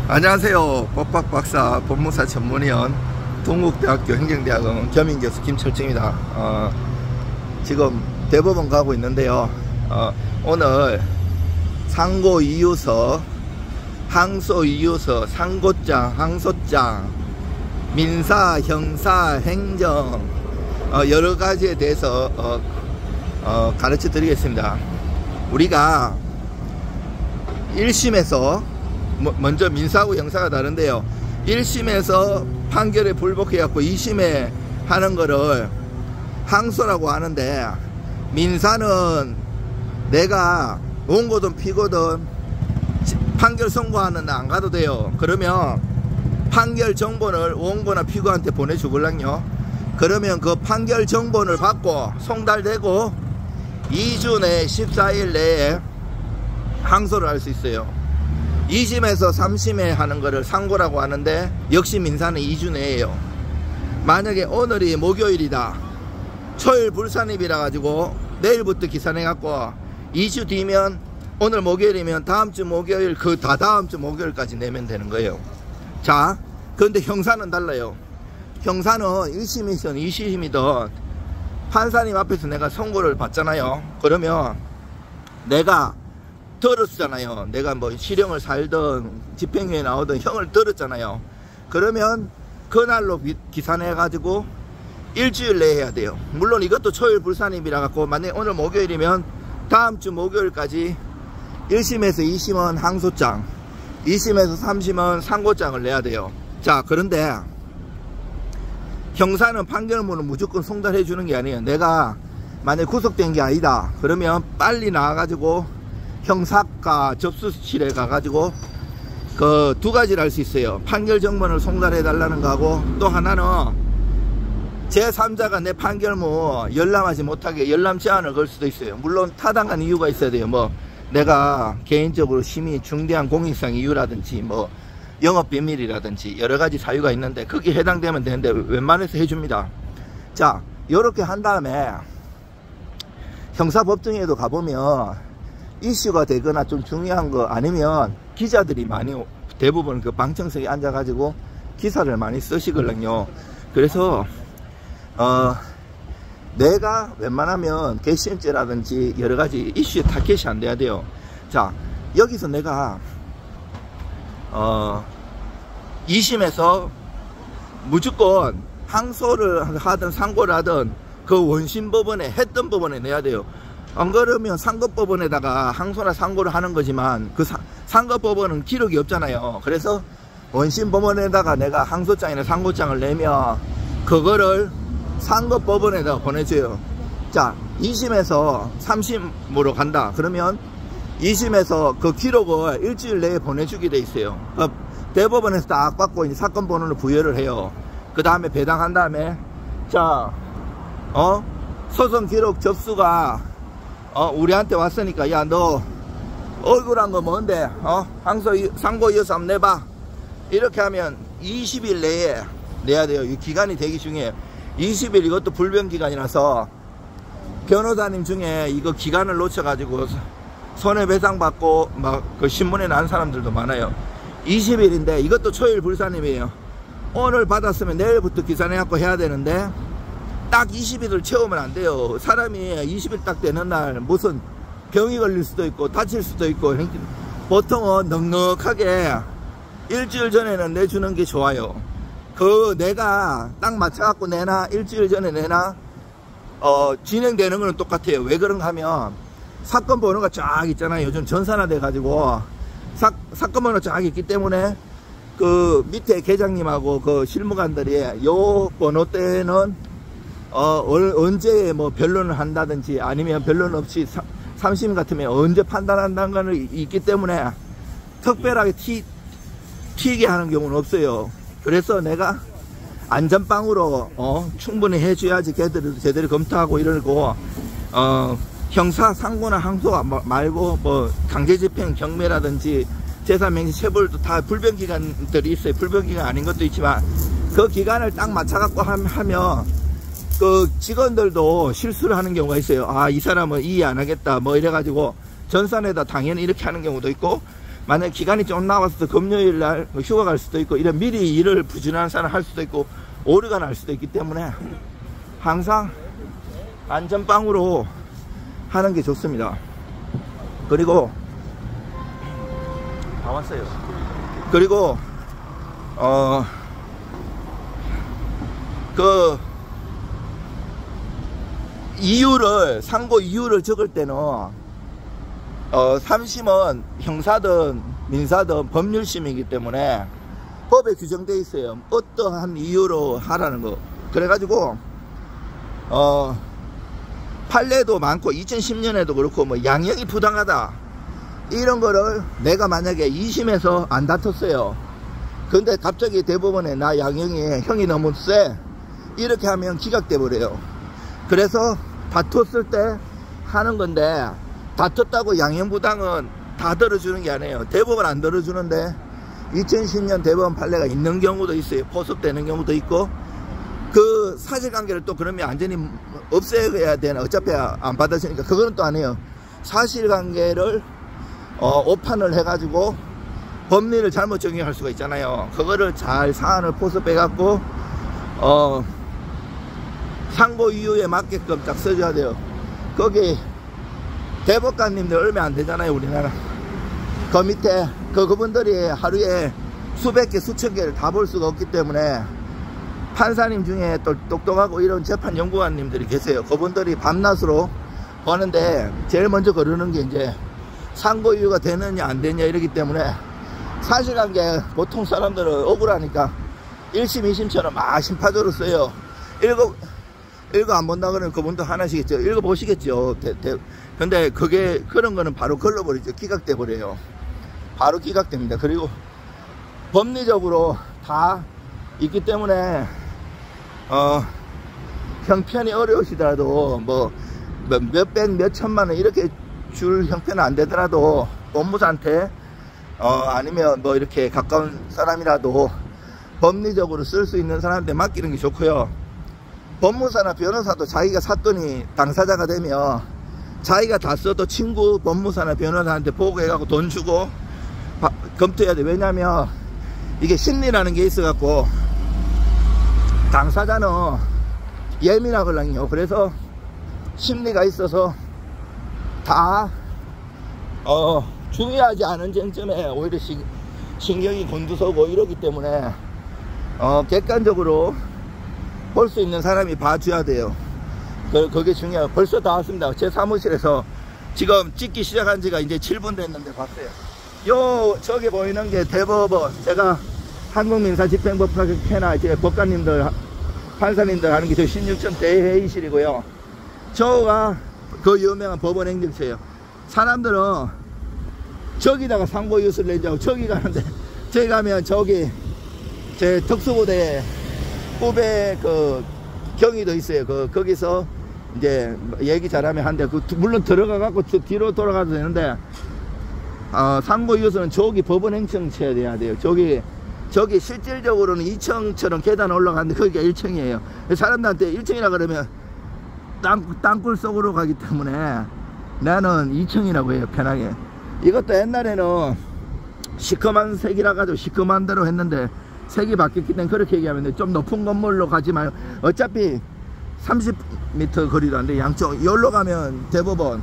안녕하세요. 법학박사 법무사 전문위원 동국대학교 행정대학원 겸임교수 김철증입니다. 지금 대법원 가고 있는데요. 오늘 상고이유서, 항소이유서, 상고장, 항소장, 민사, 형사, 행정 여러가지에 대해서 가르쳐 드리겠습니다. 우리가 1심에서 먼저 민사하고 형사가 다른데요. 1심에서 판결에 불복해갖고 2심에 하는 거를 항소라고 하는데, 민사는 내가 원고든 피고든 판결 선고하는 날 안 가도 돼요. 그러면 판결 정본을 원고나 피고한테 보내주걸랑요. 그러면 그 판결 정본을 받고 송달되고 2주 내 14일 내에 항소를 할 수 있어요. 2심에서 3심에 하는 거를 상고라고 하는데, 역시 민사는 2주 내에요. 만약에 오늘이 목요일이다, 초일 불산입이라 가지고 내일부터 기산해갖고 2주 뒤면, 오늘 목요일이면 다음주 목요일, 그 다다음주 목요일까지 내면 되는 거예요. 자, 그런데 형사는 달라요. 형사는 1심이든 2심이든 판사님 앞에서 내가 선고를 받잖아요. 그러면 내가 들었잖아요. 내가 뭐 실형을 살든 집행유예 나오든 형을 들었잖아요. 그러면 그날로 기산해 가지고 일주일 내에 해야 돼요. 물론 이것도 초일 불산입이라 갖고, 만약에 오늘 목요일이면 다음주 목요일까지 1심에서 2심은 항소장, 2심에서 3심은 상고장을 내야 돼요. 자, 그런데 형사는 판결문을 무조건 송달해 주는 게 아니에요. 내가 만약에 구속된 게 아니다 그러면 빨리 나와가지고 형사과 접수실에 가가지고 그 두 가지를 할 수 있어요. 판결 정본을 송달해 달라는 거하고, 또 하나는 제3자가 내 판결문 열람하지 못하게 열람 제한을 걸 수도 있어요. 물론 타당한 이유가 있어야 돼요. 뭐 내가 개인적으로 심히 중대한 공익상 이유라든지 뭐 영업비밀이라든지 여러가지 사유가 있는데 거기에 해당되면 되는데 웬만해서 해줍니다. 자, 요렇게 한 다음에 형사법정에도 가보면 이슈가 되거나 좀 중요한 거 아니면 기자들이 많이, 대부분 그 방청석에 앉아가지고 기사를 많이 쓰시거든요. 그래서 내가 웬만하면 괘씸죄라든지 여러가지 이슈에 타겟이 안 돼야 돼요. 자, 여기서 내가 2심에서 무조건 항소를 하든 상고를 하든 그 원심법원에 했던 법원에 내야 돼요. 안 그러면 상급법원에다가 항소나 상고를 하는 거지만 그 상급법원은 기록이 없잖아요. 그래서 원심법원에다가 내가 항소장이나 상고장을 내면 그거를 상급법원에다가 보내줘요. 자, 2심에서 3심으로 간다 그러면 2심에서 그 기록을 일주일 내에 보내주게 돼 있어요. 대법원에서 딱 받고 이제 사건 번호를 부여를 해요. 그 다음에 배당한 다음에, 자, 소송 기록 접수가 우리한테 왔으니까, 야, 너 억울한 거 뭔데? 상고 이어서 한번 내봐. 이렇게 하면 20일 내에 내야 돼요. 이 기간이 되게 중요해요. 20일, 이것도 불변기간이라서 변호사님 중에 이거 기간을 놓쳐가지고 손해배상 받고 막 그 신문에 난 사람들도 많아요. 20일인데 이것도 초일 불산임이에요. 오늘 받았으면 내일부터 기산해갖고 해야 되는데 딱 20일을 채우면 안 돼요. 사람이 20일 딱 되는 날 무슨 병이 걸릴 수도 있고 다칠 수도 있고, 보통은 넉넉하게 일주일 전에는 내주는 게 좋아요. 그 내가 딱 맞춰갖고 내나 일주일 전에 내나 진행되는 거는 똑같아요. 왜 그런가 하면 사건 번호가 쫙 있잖아요. 요즘 전산화돼 가지고 사건 번호 쫙 있기 때문에 그 밑에 계장님하고 그 실무관들이 요 번호 때는 언제 뭐 변론을 한다든지 아니면 변론 없이 3심 같으면 언제 판단한다는 거는 있기 때문에 특별하게 튀게 하는 경우는 없어요. 그래서 내가 안전빵으로 충분히 해줘야지 걔들도 제대로 검토하고 이러고, 형사 상고나 항소 말고 뭐 강제집행 경매라든지 제3행시 체벌도 다 불변기간들이 있어요. 불변기간 아닌 것도 있지만 그 기간을 딱 맞춰갖고 하면 그 직원들도 실수를 하는 경우가 있어요. 아, 이 사람은 이해 안 하겠다 뭐 이래가지고 전산에다 당연히 이렇게 하는 경우도 있고, 만약 기간이 좀 남았을 때 금요일 날 휴가 갈 수도 있고 이런 미리 일을 부지런한 사람 할 수도 있고 오류가 날 수도 있기 때문에 항상 안전빵으로 하는 게 좋습니다. 그리고 다 왔어요. 그리고 그 이유를 상고 이유를 적을 때는 3심은 형사든 민사든 법률심이기 때문에 법에 규정되어 있어요. 어떠한 이유로 하라는 거. 그래가지고 판례도 많고 2010년에도 그렇고 뭐 양형이 부당하다 이런 거를 내가 만약에 2심에서 안 다퉜어요. 근데 갑자기 대법원에 나 양형이 형이 너무 세 이렇게 하면 기각돼 버려요. 그래서 다퉜을 때 하는 건데 다퉜다고 양형부당은 다 들어주는 게 아니에요. 대법원 안 들어주는데 2010년 대법원 판례가 있는 경우도 있어요. 포섭되는 경우도 있고 그 사실관계를 또 그러면 완전히 없애야 되나 어차피 안 받아주니까 그거는 또 아니에요. 사실관계를 오판을 해가지고 법리를 잘못 적용할 수가 있잖아요. 그거를 잘 사안을 포섭해 갖고 상고 이유에 맞게끔 딱 써줘야 돼요. 거기 대법관님들 얼마 안 되잖아요. 우리나라 그 밑에 그분들이 하루에 수백 개 수천 개를 다 볼 수가 없기 때문에 판사님 중에 또 똑똑하고 이런 재판 연구관님들이 계세요. 그분들이 밤낮으로 보는데 제일 먼저 거르는 게 이제 상고 이유가 되느냐 안 되느냐 이러기 때문에 사실관계 보통 사람들은 억울하니까 1심 2심처럼 막 심파적으로 써요. 읽어 안 본다 그러면 그분도 하나씩 있죠. 읽어 보시겠죠. 근데 그게 그런 거는 바로 걸러버리죠. 기각돼 버려요. 바로 기각됩니다. 그리고 법리적으로 다 있기 때문에 형편이 어려우시더라도 뭐 몇백 몇천만 원 이렇게 줄 형편은 안 되더라도 법무사한테 아니면 뭐 이렇게 가까운 사람이라도 법리적으로 쓸 수 있는 사람한테 맡기는 게 좋고요. 법무사나 변호사도 자기가 샀더니 당사자가 되면 자기가 다 써도 친구 법무사나 변호사한테 보고해갖고 돈 주고 검토해야 돼. 왜냐면 이게 심리라는 게 있어갖고 당사자는 예민하거든요. 그래서 심리가 있어서 다 중요하지 않은 쟁점에 오히려 신경이 곤두서고 이러기 때문에 객관적으로 볼 수 있는 사람이 봐줘야 돼요. 그게 중요해요. 벌써 다 왔습니다. 제 사무실에서 지금 찍기 시작한 지가 이제 7분 됐는데 봤어요. 저기 보이는 게 대법원, 제가 한국민사집행법학회나 이제 법관님들 판사님들 하는 게 저 16층 대회의실이고요. 저가 그 유명한 법원 행정처예요. 사람들은 저기다가 상고 이웃을 내자고 저기 가는데 저기 가면 저기 제 특수부대 후배 그 경위도 있어요. 거기서 이제 얘기 잘하면 한데 물론 들어가 갖고 뒤로 돌아가도 되는데 상고 이웃은 저기 법원 행정처에 돼야 돼요. 저기 실질적으로는 2층처럼 계단 올라가는데 거기가 1층이에요. 사람들한테 1층이라 그러면 땅굴 속으로 가기 때문에 나는 2층이라고 해요. 편하게. 이것도 옛날에는 시커먼 색이라 가지고 시커먼 대로 했는데 색이 바뀌었기 때문에 그렇게 얘기하면 돼. 좀 높은 건물로 가지 마요. 어차피 30m 거리도 안 돼. 양쪽 여기로 가면 대법원,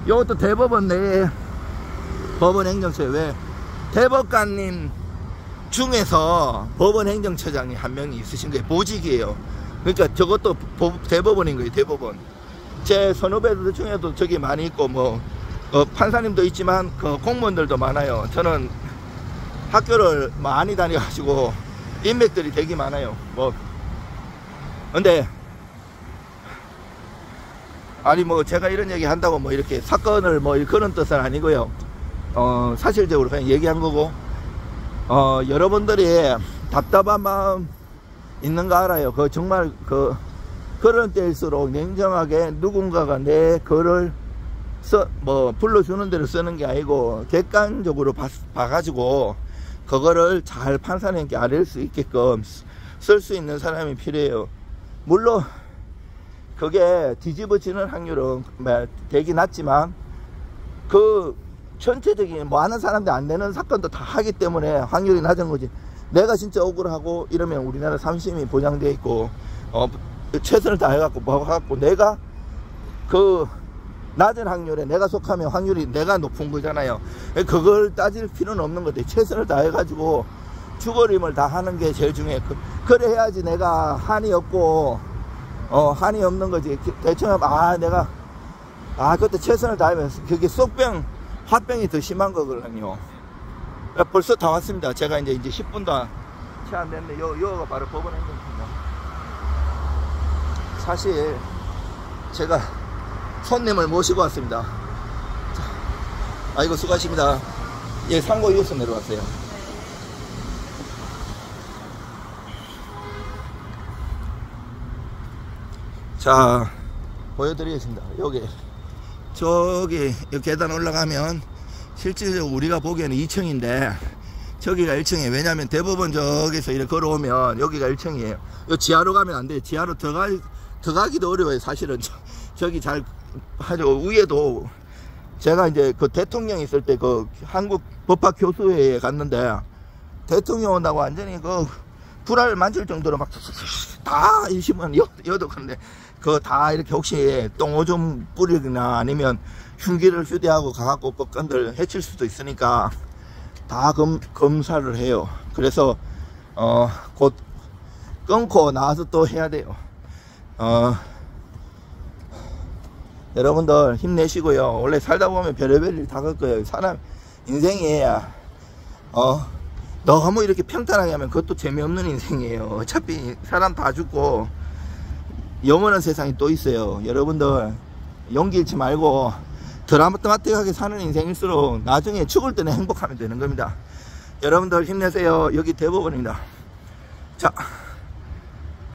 이것도 대법원 내에 법원 행정처예요. 왜? 대법관님 중에서 법원 행정처장이 한 명이 있으신 거예요. 보직이에요. 그러니까 저것도 대법원인 거예요. 대법원. 제 선후배들 중에도 저기 많이 있고 뭐 판사님도 있지만 그 공무원들도 많아요. 저는 학교를 많이 다녀가지고 인맥들이 되게 많아요. 뭐 근데 아니 뭐 제가 이런 얘기 한다고 뭐 이렇게 사건을 뭐 그런 뜻은 아니고요. 사실적으로 그냥 얘기한 거고 여러분들이 답답한 마음 있는 거 알아요. 정말 그런 때일수록 냉정하게 누군가가 내 글을 뭐 불러주는 대로 쓰는 게 아니고 객관적으로 봐가지고 그거를 잘 판사님께 알릴 수 있게끔 쓸 수 있는 사람이 필요해요. 물론 그게 뒤집어지는 확률은 되게 낮지만 전체적인 많은 사람들 안 되는 사건도 다 하기 때문에 확률이 낮은 거지. 내가 진짜 억울하고 이러면 우리나라 삼심이 보장되어 있고 최선을 다해갖고 뭐 갖고 내가 그 낮은 확률에 내가 속하면 확률이 내가 높은 거잖아요. 그걸 따질 필요는 없는 건데 최선을 다해가지고 죽어림을 다 하는 게 제일 중요해. 그래 해야지 내가 한이 없고 한이 없는 거지. 대충 내가 그때 최선을 다하면서 그게 쏙병 화병이 더 심한 거거든요. 벌써 다 왔습니다. 제가 이제 10분도 채 안 됐는데 여기가 바로 법원 행정입니다. 사실 제가 손님을 모시고 왔습니다. 아이고 수고하십니다. 예, 상고 이어서 내려왔어요. 자, 보여드리겠습니다. 저기 계단 올라가면 실질적으로 우리가 보기에는 2층인데 저기가 1층이에요. 왜냐면 대법원 저기서 이렇게 걸어오면 여기가 1층이에요. 요 지하로 가면 안 돼요. 지하로 들어가기도 어려워요. 사실은 저기 잘 하죠. 위에도 제가 이제 그 대통령 있을 때 그 한국 법학 교수회에 갔는데 대통령 온다고 완전히 그 불알 만질 정도로 막 다 이시면 여도 그런데 그거 다 이렇게 혹시 똥오줌 뿌리거나 아니면 흉기를 휴대하고 가갖고 법관들 해칠 수도 있으니까 다 검사를 해요. 그래서 곧 끊고 나와서 또 해야 돼요. 여러분들 힘내시고요. 원래 살다 보면 별의별 일 다 겪어요. 사람 인생이 너무 이렇게 평탄하게 하면 그것도 재미없는 인생이에요. 어차피 사람 다 죽고 영원한 세상이 또 있어요. 여러분들 용기 잃지 말고 드라마틱하게 사는 인생일수록 나중에 죽을 때는 행복하면 되는 겁니다. 여러분들 힘내세요. 여기 대법원입니다. 자.